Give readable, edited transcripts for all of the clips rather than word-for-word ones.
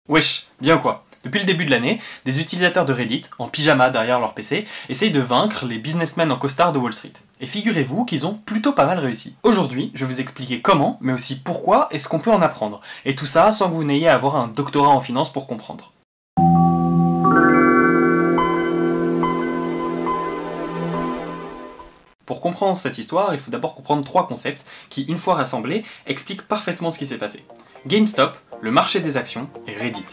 Wesh, bien quoi? Depuis le début de l'année, des utilisateurs de Reddit, en pyjama derrière leur PC, essayent de vaincre les businessmen en costard de Wall Street. Et figurez-vous qu'ils ont plutôt pas mal réussi. Aujourd'hui, je vais vous expliquer comment, mais aussi pourquoi et ce qu'on peut en apprendre. Et tout ça sans que vous n'ayez à avoir un doctorat en finance pour comprendre. Pour comprendre cette histoire, il faut d'abord comprendre trois concepts qui, une fois rassemblés, expliquent parfaitement ce qui s'est passé. GameStop, le marché des actions et Reddit.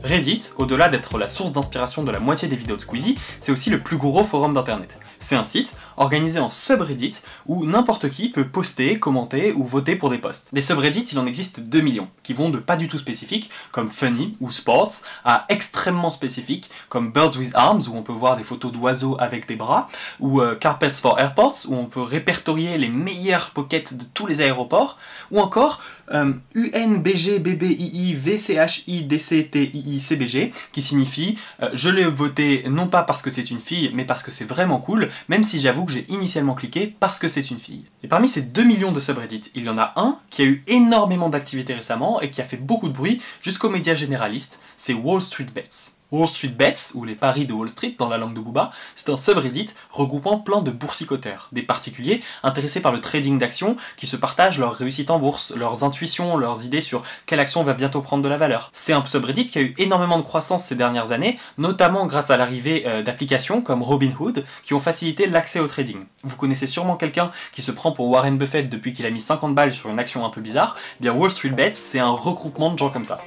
Reddit, au-delà d'être la source d'inspiration de la moitié des vidéos de Squeezie, c'est aussi le plus gros forum d'internet. C'est un site organisé en subreddit où n'importe qui peut poster, commenter ou voter pour des posts. Des subreddits, il en existe 2 millions, qui vont de pas du tout spécifiques, comme funny ou sports, à extrêmement spécifiques, comme birds with arms, où on peut voir des photos d'oiseaux avec des bras, ou carpets for airports, où on peut répertorier les meilleures pockets de tous les aéroports, ou encore UNBGBBIVCHIDCTIICBG, qui signifie je l'ai voté non pas parce que c'est une fille, mais parce que c'est vraiment cool, même si j'avoue que j'ai initialement cliqué parce que c'est une fille. Et parmi ces 2 millions de subreddits, il y en a un qui a eu énormément d'activité récemment et qui a fait beaucoup de bruit jusqu'aux médias généralistes, c'est Wall Street Bets. Wall Street Bets, ou les paris de Wall Street dans la langue de Booba, c'est un subreddit regroupant plein de boursicoteurs, des particuliers intéressés par le trading d'actions qui se partagent leurs réussites en bourse, leurs intuitions, leurs idées sur quelle action va bientôt prendre de la valeur. C'est un subreddit qui a eu énormément de croissance ces dernières années, notamment grâce à l'arrivée d'applications comme Robinhood qui ont facilité l'accès au trading. Vous connaissez sûrement quelqu'un qui se prend pour Warren Buffett depuis qu'il a mis 50 balles sur une action un peu bizarre, bien Wall Street Bets c'est un regroupement de gens comme ça.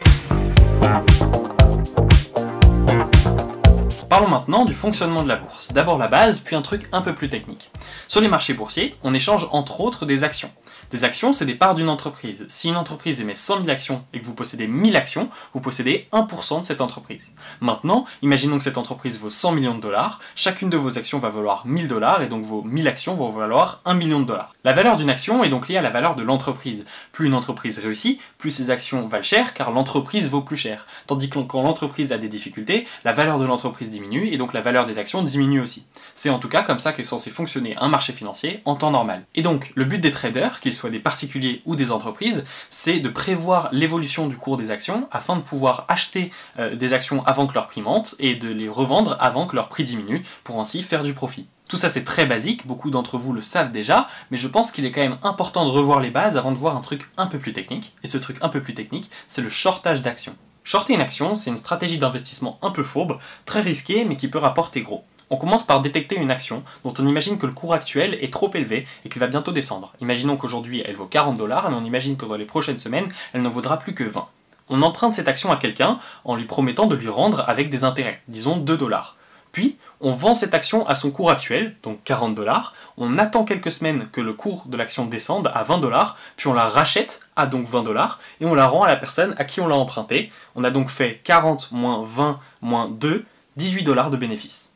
Parlons maintenant du fonctionnement de la bourse. D'abord la base, puis un truc un peu plus technique. Sur les marchés boursiers, on échange entre autres des actions. Des actions, c'est des parts d'une entreprise. Si une entreprise émet 100 000 actions et que vous possédez 1000 actions, vous possédez 1% de cette entreprise. Maintenant, imaginons que cette entreprise vaut 100 millions de dollars, chacune de vos actions va valoir 1000 dollars et donc vos 1000 actions vont valoir 1 million de dollars. La valeur d'une action est donc liée à la valeur de l'entreprise. Plus une entreprise réussit, plus ses actions valent cher car l'entreprise vaut plus cher. Tandis que quand l'entreprise a des difficultés, la valeur de l'entreprise diminue et donc la valeur des actions diminue aussi. C'est en tout cas comme ça qu'est censé fonctionner un marché financier en temps normal. Et donc, le but des traders, qu'ils soient des particuliers ou des entreprises, c'est de prévoir l'évolution du cours des actions afin de pouvoir acheter des actions avant que leur prix monte et de les revendre avant que leur prix diminue pour ainsi faire du profit. Tout ça c'est très basique, beaucoup d'entre vous le savent déjà, mais je pense qu'il est quand même important de revoir les bases avant de voir un truc un peu plus technique. Et ce truc un peu plus technique, c'est le shortage d'actions. Shorter une action, c'est une stratégie d'investissement un peu fourbe, très risquée mais qui peut rapporter gros. On commence par détecter une action dont on imagine que le cours actuel est trop élevé et qu'il va bientôt descendre. Imaginons qu'aujourd'hui elle vaut 40 dollars, mais on imagine que dans les prochaines semaines, elle n'en vaudra plus que 20. On emprunte cette action à quelqu'un en lui promettant de lui rendre avec des intérêts, disons 2 dollars. Puis, on vend cette action à son cours actuel, donc 40 dollars, on attend quelques semaines que le cours de l'action descende à 20 dollars, puis on la rachète à donc 20 dollars, et on la rend à la personne à qui on l'a emprunté. On a donc fait 40 moins 20 moins 2, 18 dollars de bénéfice.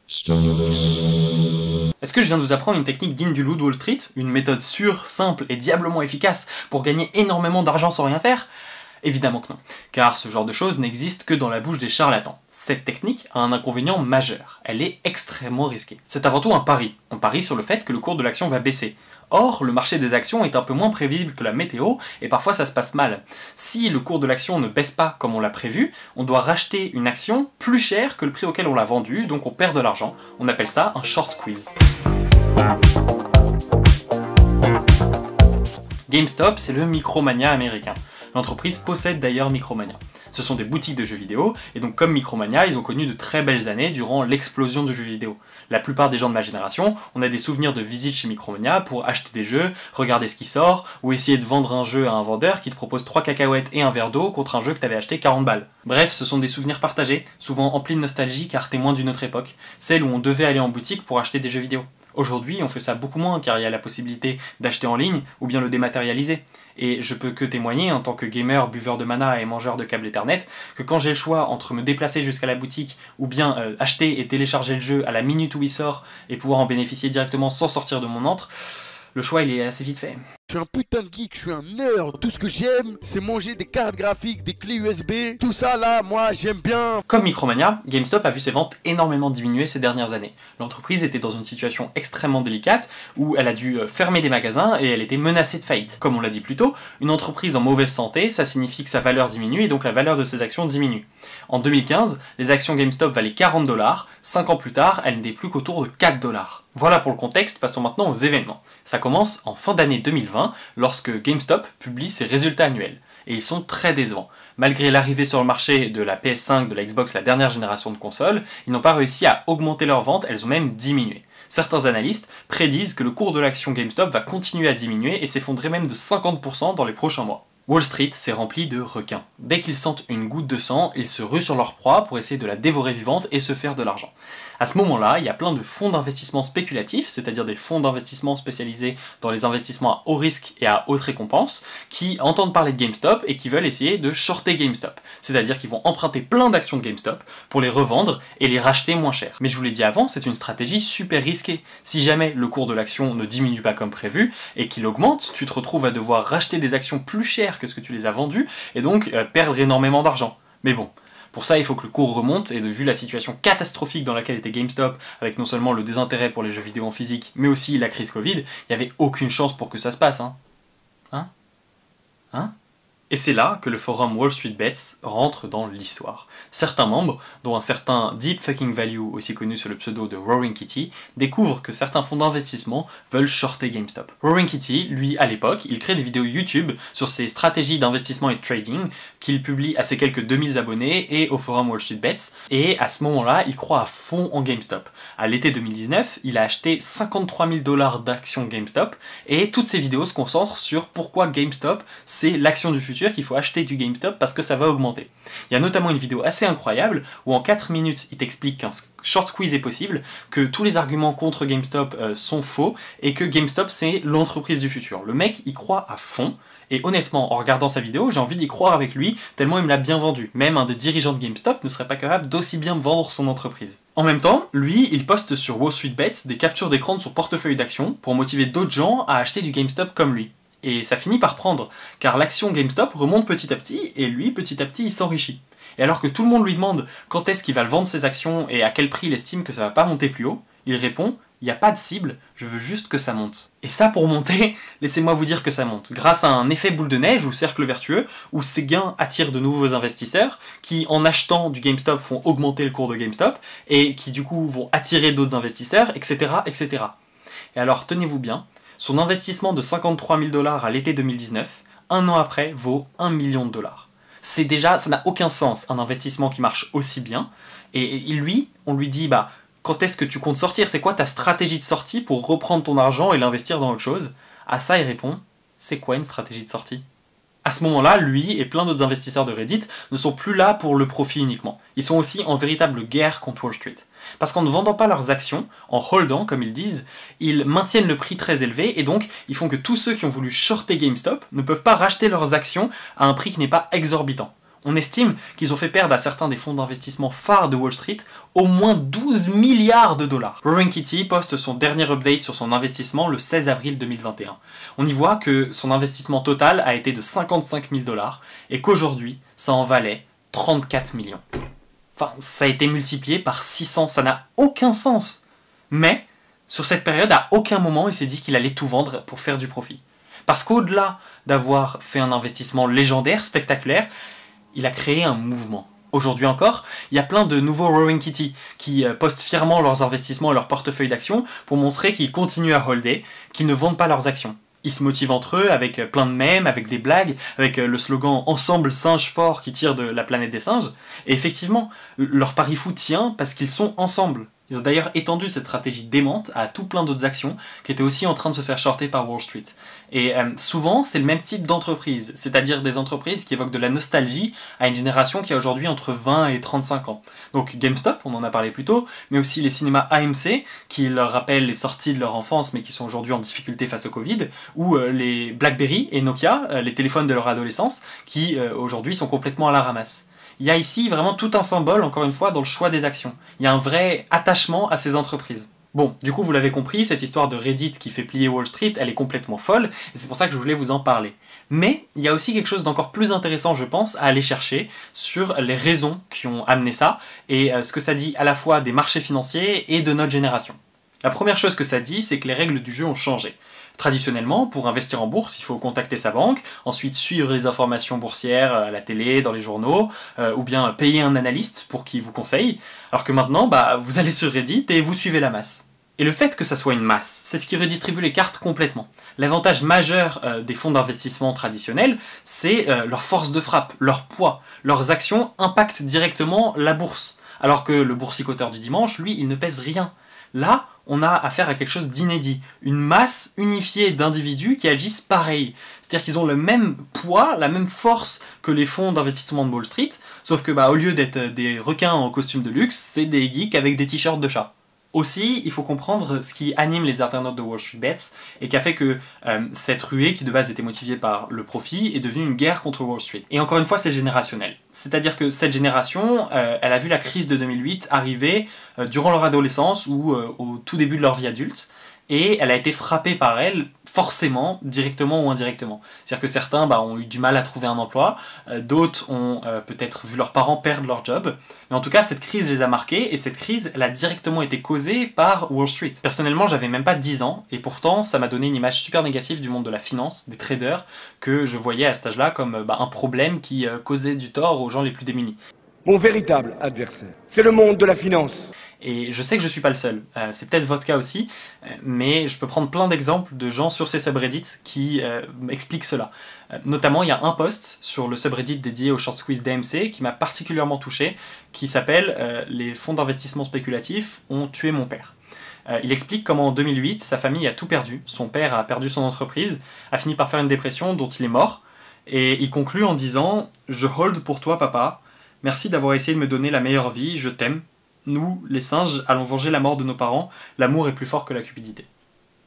Est-ce que je viens de vous apprendre une technique digne du loup de Wall Street? Une méthode sûre, simple et diablement efficace pour gagner énormément d'argent sans rien faire? Évidemment que non, car ce genre de choses n'existe que dans la bouche des charlatans. Cette technique a un inconvénient majeur, elle est extrêmement risquée. C'est avant tout un pari, on parie sur le fait que le cours de l'action va baisser. Or, le marché des actions est un peu moins prévisible que la météo, et parfois ça se passe mal. Si le cours de l'action ne baisse pas comme on l'a prévu, on doit racheter une action plus chère que le prix auquel on l'a vendue, donc on perd de l'argent. On appelle ça un short squeeze. GameStop, c'est le Micromania américain. L'entreprise possède d'ailleurs Micromania. Ce sont des boutiques de jeux vidéo, et donc comme Micromania, ils ont connu de très belles années durant l'explosion du jeu vidéo. La plupart des gens de ma génération, on a des souvenirs de visites chez Micromania pour acheter des jeux, regarder ce qui sort, ou essayer de vendre un jeu à un vendeur qui te propose 3 cacahuètes et un verre d'eau contre un jeu que t'avais acheté 40 balles. Bref, ce sont des souvenirs partagés, souvent emplis de nostalgie car témoins d'une autre époque, celle où on devait aller en boutique pour acheter des jeux vidéo. Aujourd'hui, on fait ça beaucoup moins car il y a la possibilité d'acheter en ligne ou bien le dématérialiser. Et je peux que témoigner, en tant que gamer, buveur de mana et mangeur de câbles Ethernet, que quand j'ai le choix entre me déplacer jusqu'à la boutique ou bien acheter et télécharger le jeu à la minute où il sort et pouvoir en bénéficier directement sans sortir de mon antre, le choix il est assez vite fait. Je suis un putain de geek, je suis un nerd. Tout ce que j'aime, c'est manger des cartes graphiques, des clés USB. Tout ça là, moi j'aime bien. Comme Micromania, GameStop a vu ses ventes énormément diminuer ces dernières années. L'entreprise était dans une situation extrêmement délicate où elle a dû fermer des magasins et elle était menacée de faillite. Comme on l'a dit plus tôt, une entreprise en mauvaise santé, ça signifie que sa valeur diminue et donc la valeur de ses actions diminue. En 2015, les actions GameStop valaient 40$, 5 ans plus tard, elles n'étaient plus qu'autour de 4$. Voilà pour le contexte, passons maintenant aux événements. Ça commence en fin d'année 2020, lorsque GameStop publie ses résultats annuels. Et ils sont très décevants. Malgré l'arrivée sur le marché de la PS5, de la Xbox, la dernière génération de consoles, ils n'ont pas réussi à augmenter leurs ventes, elles ont même diminué. Certains analystes prédisent que le cours de l'action GameStop va continuer à diminuer et s'effondrer même de 50% dans les prochains mois. Wall Street s'est rempli de requins. Dès qu'ils sentent une goutte de sang, ils se ruent sur leur proie pour essayer de la dévorer vivante et se faire de l'argent. À ce moment-là, il y a plein de fonds d'investissement spéculatifs, c'est-à-dire des fonds d'investissement spécialisés dans les investissements à haut risque et à haute récompense, qui entendent parler de GameStop et qui veulent essayer de shorter GameStop. C'est-à-dire qu'ils vont emprunter plein d'actions de GameStop pour les revendre et les racheter moins cher. Mais je vous l'ai dit avant, c'est une stratégie super risquée. Si jamais le cours de l'action ne diminue pas comme prévu et qu'il augmente, tu te retrouves à devoir racheter des actions plus chères que ce que tu les as vendues et donc perdre énormément d'argent. Mais bon. Pour ça, il faut que le cours remonte, et vu la situation catastrophique dans laquelle était GameStop, avec non seulement le désintérêt pour les jeux vidéo en physique, mais aussi la crise Covid, il n'y avait aucune chance pour que ça se passe, Et c'est là que le forum Wall Street Bets rentre dans l'histoire. Certains membres, dont un certain Deep Fucking Value, aussi connu sous le pseudo de Roaring Kitty, découvrent que certains fonds d'investissement veulent shorter GameStop. Roaring Kitty, lui, à l'époque, il crée des vidéos YouTube sur ses stratégies d'investissement et de trading, qu'il publie à ses quelques 2000 abonnés et au forum Wall Street Bets, et à ce moment-là, il croit à fond en GameStop. À l'été 2019, il a acheté 53 000$ d'actions GameStop, et toutes ces vidéos se concentrent sur pourquoi GameStop, c'est l'action du futur, qu'il faut acheter du GameStop parce que ça va augmenter. Il y a notamment une vidéo assez incroyable où en 4 minutes il t'explique qu'un short squeeze est possible, que tous les arguments contre GameStop sont faux et que GameStop c'est l'entreprise du futur. Le mec il croit à fond et honnêtement en regardant sa vidéo j'ai envie d'y croire avec lui tellement il me l'a bien vendu. Même un des dirigeants de GameStop ne serait pas capable d'aussi bien vendre son entreprise. En même temps, lui, il poste sur Wall Street Bets des captures d'écran de son portefeuille d'actions pour motiver d'autres gens à acheter du GameStop comme lui. Et ça finit par prendre, car l'action GameStop remonte petit à petit, et lui, petit à petit, il s'enrichit. Et alors que tout le monde lui demande quand est-ce qu'il va le vendre ses actions et à quel prix il estime que ça va pas monter plus haut, il répond « il n'y a pas de cible, je veux juste que ça monte ». Et ça pour monter, laissez-moi vous dire que ça monte, grâce à un effet boule de neige ou cercle vertueux, où ces gains attirent de nouveaux investisseurs, qui en achetant du GameStop font augmenter le cours de GameStop, et qui du coup vont attirer d'autres investisseurs, etc., etc. Et alors tenez-vous bien, son investissement de 53 000$ à l'été 2019, un an après, vaut 1 million de dollars. C'est déjà, ça n'a aucun sens, un investissement qui marche aussi bien. Et lui, on lui dit, quand est-ce que tu comptes sortir? C'est quoi ta stratégie de sortie pour reprendre ton argent et l'investir dans autre chose? À ça, il répond, c'est quoi une stratégie de sortie? À ce moment-là, lui et plein d'autres investisseurs de Reddit ne sont plus là pour le profit uniquement. Ils sont aussi en véritable guerre contre Wall Street. Parce qu'en ne vendant pas leurs actions, en holdant comme ils disent, ils maintiennent le prix très élevé et donc ils font que tous ceux qui ont voulu shorter GameStop ne peuvent pas racheter leurs actions à un prix qui n'est pas exorbitant. On estime qu'ils ont fait perdre à certains des fonds d'investissement phares de Wall Street au moins 12 milliards de dollars. Roaring Kitty poste son dernier update sur son investissement le 16 avril 2021. On y voit que son investissement total a été de 55 000$ et qu'aujourd'hui, ça en valait 34 millions. Enfin, ça a été multiplié par 600, ça n'a aucun sens. Mais, sur cette période, à aucun moment, il s'est dit qu'il allait tout vendre pour faire du profit. Parce qu'au-delà d'avoir fait un investissement légendaire, spectaculaire, il a créé un mouvement. Aujourd'hui encore, il y a plein de nouveaux Roaring Kitty qui postent fièrement leurs investissements et leurs portefeuilles d'actions pour montrer qu'ils continuent à holder, qu'ils ne vendent pas leurs actions. Ils se motivent entre eux avec plein de mèmes, avec des blagues, avec le slogan « Ensemble singes forts qui tirent de la planète des singes ». Et effectivement, leur pari fou tient parce qu'ils sont ensemble. Ils ont d'ailleurs étendu cette stratégie démente à tout plein d'autres actions qui étaient aussi en train de se faire shorter par Wall Street. Et souvent, c'est le même type d'entreprise, c'est-à-dire des entreprises qui évoquent de la nostalgie à une génération qui a aujourd'hui entre 20 et 35 ans. Donc GameStop, on en a parlé plus tôt, mais aussi les cinémas AMC, qui leur rappellent les sorties de leur enfance mais qui sont aujourd'hui en difficulté face au Covid, ou les BlackBerry et Nokia, les téléphones de leur adolescence, qui aujourd'hui sont complètement à la ramasse. Il y a ici vraiment tout un symbole, encore une fois, dans le choix des actions. Il y a un vrai attachement à ces entreprises. Bon, du coup vous l'avez compris, cette histoire de Reddit qui fait plier Wall Street, elle est complètement folle, et c'est pour ça que je voulais vous en parler. Mais il y a aussi quelque chose d'encore plus intéressant, je pense, à aller chercher sur les raisons qui ont amené ça, et ce que ça dit à la fois des marchés financiers et de notre génération. La première chose que ça dit, c'est que les règles du jeu ont changé. Traditionnellement, pour investir en bourse, il faut contacter sa banque, ensuite suivre les informations boursières à la télé, dans les journaux, ou bien payer un analyste pour qu'il vous conseille, alors que maintenant, vous allez sur Reddit et vous suivez la masse. Et le fait que ça soit une masse, c'est ce qui redistribue les cartes complètement. L'avantage majeur des fonds d'investissement traditionnels, c'est leur force de frappe, leur poids. Leurs actions impactent directement la bourse, alors que le boursicoteur du dimanche, lui, il ne pèse rien. Là, on a affaire à quelque chose d'inédit, une masse unifiée d'individus qui agissent pareil. C'est-à-dire qu'ils ont le même poids, la même force que les fonds d'investissement de Wall Street, sauf que au lieu d'être des requins en costume de luxe, c'est des geeks avec des t-shirts de chat. Aussi, il faut comprendre ce qui anime les internautes de Wall Street Bets et qui a fait que cette ruée, qui de base était motivée par le profit, est devenue une guerre contre Wall Street. Et encore une fois, c'est générationnel. C'est-à-dire que cette génération, elle a vu la crise de 2008 arriver durant leur adolescence ou au tout début de leur vie adulte, et elle a été frappée par elle, forcément, directement ou indirectement. C'est-à-dire que certains ont eu du mal à trouver un emploi, d'autres ont peut-être vu leurs parents perdre leur job, mais en tout cas, cette crise les a marqués, et cette crise, elle a directement été causée par Wall Street. Personnellement, j'avais même pas 10 ans, et pourtant, ça m'a donné une image super négative du monde de la finance, des traders, que je voyais à cet âge-là comme un problème qui causait du tort aux gens les plus démunis. Mon véritable adversaire, c'est le monde de la finance. Et je sais que je suis pas le seul, c'est peut-être votre cas aussi, mais je peux prendre plein d'exemples de gens sur ces subreddits qui expliquent cela. Notamment, il y a un post sur le subreddit dédié au short squeeze d'AMC qui m'a particulièrement touché, qui s'appelle « Les fonds d'investissement spéculatifs ont tué mon père ». Il explique comment en 2008, sa famille a tout perdu, son père a perdu son entreprise, a fini par faire une dépression dont il est mort, et il conclut en disant « Je hold pour toi papa, merci d'avoir essayé de me donner la meilleure vie, je t'aime. Nous, les singes, allons venger la mort de nos parents, l'amour est plus fort que la cupidité. »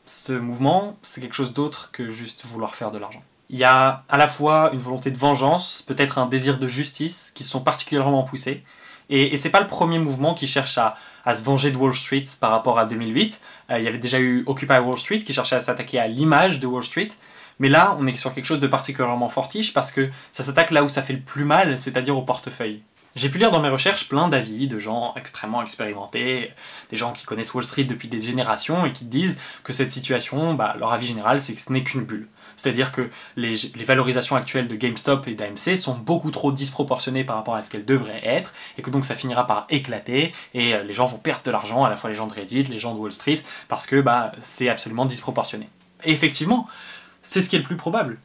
Ce mouvement, c'est quelque chose d'autre que juste vouloir faire de l'argent. Il y a à la fois une volonté de vengeance, peut-être un désir de justice, qui sont particulièrement poussés, et c'est pas le premier mouvement qui cherche à se venger de Wall Street par rapport à 2008. Il y avait déjà eu Occupy Wall Street qui cherchait à s'attaquer à l'image de Wall Street, mais là, on est sur quelque chose de particulièrement fortiche parce que ça s'attaque là où ça fait le plus mal, c'est-à-dire au portefeuille. J'ai pu lire dans mes recherches plein d'avis de gens extrêmement expérimentés, des gens qui connaissent Wall Street depuis des générations et qui disent que cette situation, leur avis général, c'est que ce n'est qu'une bulle. C'est-à-dire que les valorisations actuelles de GameStop et d'AMC sont beaucoup trop disproportionnées par rapport à ce qu'elles devraient être, et que donc ça finira par éclater, et les gens vont perdre de l'argent, à la fois les gens de Reddit, les gens de Wall Street, parce que c'est absolument disproportionné. Et effectivement, c'est ce qui est le plus probable.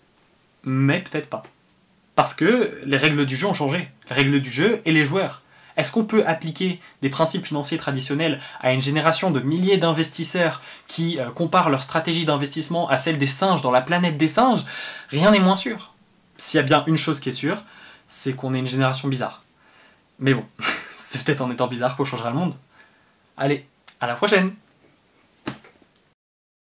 Mais peut-être pas. Parce que les règles du jeu ont changé. Les règles du jeu et les joueurs. Est-ce qu'on peut appliquer des principes financiers traditionnels à une génération de milliers d'investisseurs qui comparent leur stratégie d'investissement à celle des singes dans la planète des singes? Rien n'est moins sûr. S'il y a bien une chose qui est sûre, c'est qu'on est une génération bizarre. Mais bon, c'est peut-être en étant bizarre qu'on changera le monde. Allez, à la prochaine!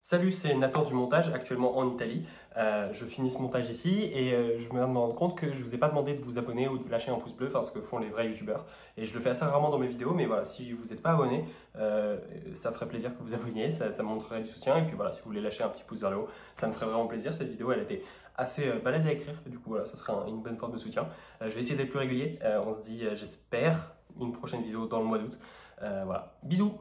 Salut, c'est Nathan du montage, actuellement en Italie. Je finis ce montage ici et je viens de me rendre compte que je vous ai pas demandé de vous abonner ou de lâcher un pouce bleu, enfin ce que font les vrais youtubeurs. Et je le fais assez rarement dans mes vidéos, mais voilà, si vous n'êtes pas abonné, ça ferait plaisir que vous abonniez, ça me montrerait du soutien. Et puis voilà, si vous voulez lâcher un petit pouce vers le haut, ça me ferait vraiment plaisir. Cette vidéo, elle était assez balèze à écrire, du coup voilà, ça serait une bonne forme de soutien. Je vais essayer d'être plus régulier, on se dit, j'espère, une prochaine vidéo dans le mois d'août. Voilà, bisous!